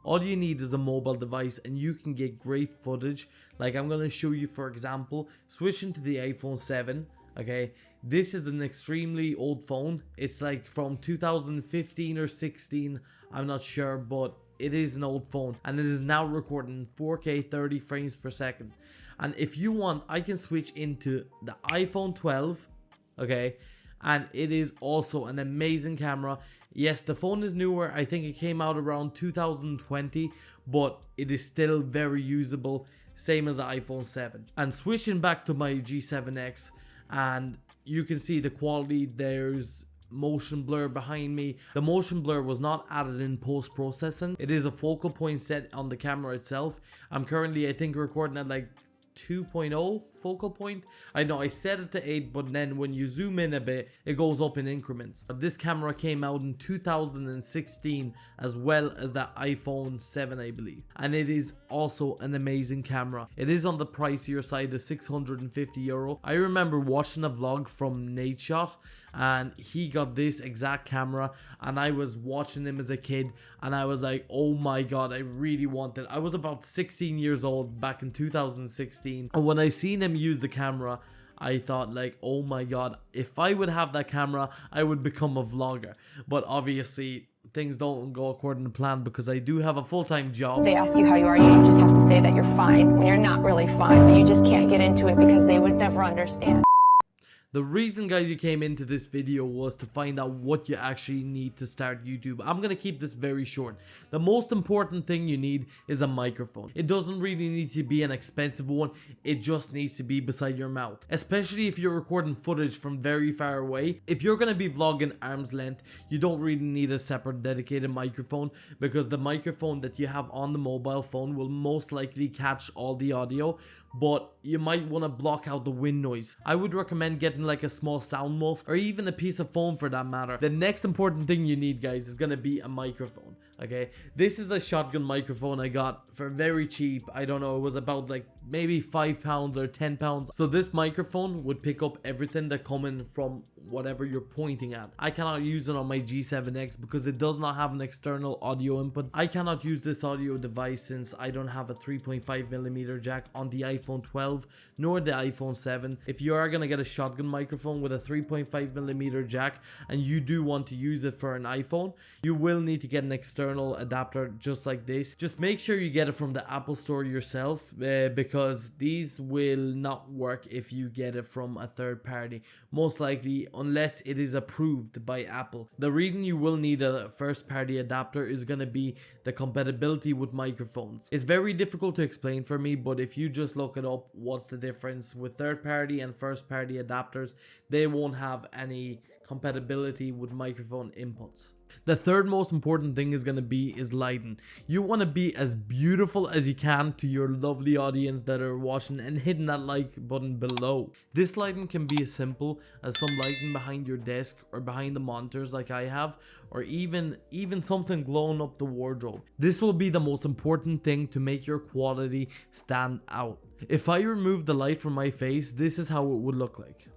All you need is a mobile device and you can get great footage. Like I'm gonna show you, for example, switching to the iPhone 7. Okay, this is an extremely old phone. It's like from 2015 or 16, I'm not sure, but it is an old phone and it is now recording 4K 30 frames per second. And if you want, I can switch into the iPhone 12, okay, and it is also an amazing camera. Yes, the phone is newer. I think it came out around 2020, but it is still very usable, same as the iPhone 7. And switching back to my G7X, and you can see the quality. There's motion blur behind me. The motion blur was not added in post-processing. It is a focal point set on the camera itself. I'm currently, I think, recording at like 2.0 focal point. I know I set it to 8, but then when you zoom in a bit, it goes up in increments. This camera came out in 2016 as well as the iPhone 7, I believe, and it is also an amazing camera. It is on the pricier side of €650. I remember watching a vlog from Nate Shot, and he got this exact camera, and I was watching him as a kid, and I was like, oh my god, I really want it. I was about 16 years old back in 2016, and when I seen him use the camera, I thought like, oh my god, if I would have that camera, I would become a vlogger. But obviously things don't go according to plan because I do have a full-time job. They ask you how you are, you just have to say that you're fine when you're not really fine, but you just can't get into it because they would never understand. The reason, guys, you came into this video was to find out what you actually need to start YouTube. I'm going to keep this very short. The most important thing you need is a microphone. It doesn't really need to be an expensive one. It just needs to be beside your mouth. Especially if you're recording footage from very far away. If you're going to be vlogging arm's length, you don't really need a separate dedicated microphone, because the microphone that you have on the mobile phone will most likely catch all the audio, but you might want to block out the wind noise. I would recommend getting like a small sound muff or even a piece of foam for that matter. The next important thing you need, guys, is gonna be a microphone. Okay, this is a shotgun microphone I got for very cheap. I don't know, it was about like maybe £5 or £10. So this microphone would pick up everything that coming from whatever you're pointing at. I cannot use it on my G7X because it does not have an external audio input. I cannot use this audio device since I don't have a 3.5mm jack on the iPhone 12 nor the iPhone 7. If you are gonna get a shotgun microphone with a 3.5mm jack and you do want to use it for an iPhone, you will need to get an external adapter just like this. Just make sure you get it from the Apple store yourself, because these will not work if you get it from a third party, most likely, unless it is approved by Apple. The reason you will need a first party adapter is going to be the compatibility with microphones. It's very difficult to explain for me, but if you just look it up, what's the difference with third party and first party adapters, they won't have any compatibility with microphone inputs. The third most important thing is lighting. You want to be as beautiful as you can to your lovely audience that are watching, and hitting that like button below. This lighting can be as simple as some lighting behind your desk or behind the monitors like I have, or even something glowing up the wardrobe. This will be the most important thing to make your quality stand out. If I remove the light from my face, this is how it would look like.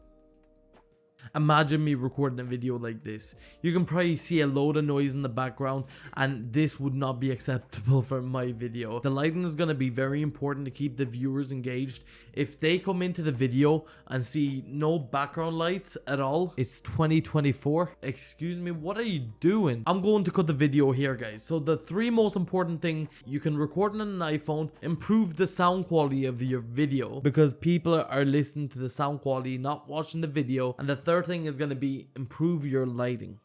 Imagine me recording a video like this. You can probably see a load of noise in the background, and this would not be acceptable for my video. The lighting is going to be very important to keep the viewers engaged. If they come into the video and see no background lights at all, it's 2024. Excuse me, what are you doing? I'm going to cut the video here, guys. So the three most important thing, you can record on an iPhone, improve the sound quality of your video because people are listening to the sound quality, not watching the video. And the third thing is going to be improve your lighting.